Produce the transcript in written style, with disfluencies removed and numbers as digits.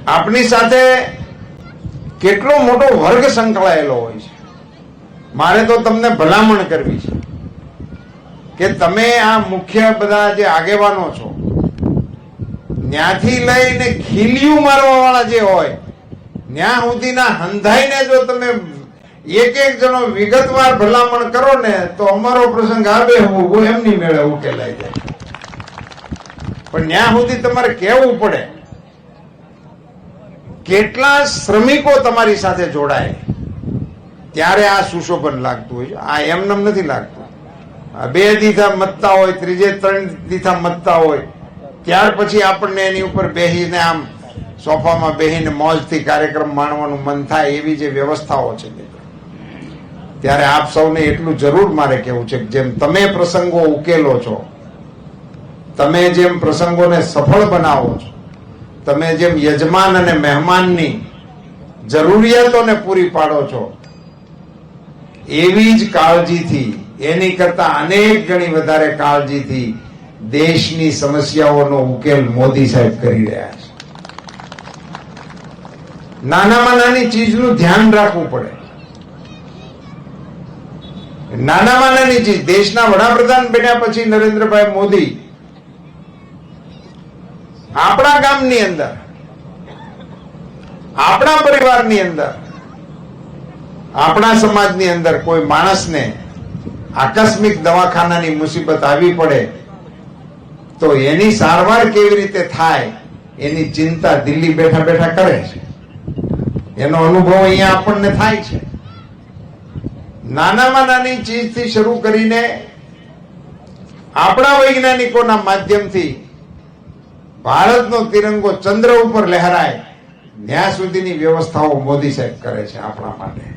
આપની સાથે કેટલો મોટો વર્ગ સંકળાયેલો હોય છે. મારે તો તમને ભલામણ કરવી છે કે તમે આ મુખ્ય બધા જે આગેવાનો છો, ત્યાંથી લઈને ખીલિયું મારવા વાળા જે હોય ત્યાં સુધીના હંધાઈને જો તમે એક એક જણો વિગતવાર ભલામણ કરો ને તો અમારો પ્રસંગ આવે હું એમની મેળે ઉકેલાઈ જાય. પણ ત્યાં સુધી તમારે કહેવું પડે કેટલા શ્રમિકો તમારી સાથે જોડાય ત્યારે આ સુશોભન લાગતું હોય છે. આ એમનેમ નથી લાગતું. બે દીથા મતતા હોય, ત્રીજે ત્રણ દીથા મતતા હોય, ત્યાર પછી આપણને એની ઉપર બેસીને આમ સોફામાં બેસીને મોજથી કાર્યક્રમ માણવાનું મન થાય એવી જે વ્યવસ્થાઓ છે ત્યારે આપ સૌને એટલું જરૂર મારે કહેવું છે કે જેમ તમે પ્રસંગો ઉકેલો છો, તમે જેમ પ્રસંગોને સફળ બનાવો છો, તમે જેમ યજમાન અને મહેમાનની જરૂરિયાતોને પૂરી પાડો છો, એવી જ કાળજીથી, એની કરતા અનેક ગણી વધારે કાળજીથી દેશની સમસ્યાઓનો ઉકેલ મોદી સાહેબ કરી રહ્યા છે. નાનામાં નાની ચીજનું ધ્યાન રાખવું પડે. નાનામાં નાની ચીજ, દેશના વડાપ્રધાન બન્યા પછી નરેન્દ્રભાઈ મોદી આપણા ગામની અંદર, આપણા પરિવારની અંદર, આપણા સમાજની અંદર કોઈ માણસને આકસ્મિક દવાખાનાની મુસીબત આવી પડે તો એની સારવાર કેવી રીતે થાય એની ચિંતા દિલ્હી બેઠા બેઠા કરે છે. એનો અનુભવ અહીંયા આપણને થાય છે. નાનામાં નાની ચીજથી શરૂ કરીને આપણા વૈજ્ઞાનિકોના માધ્યમથી ભારતનો તિરંગો ચંદ્ર ઉપર લહેરાય ત્યાં સુધીની વ્યવસ્થાઓ મોદી સાહેબ કરે છે આપણા માટે.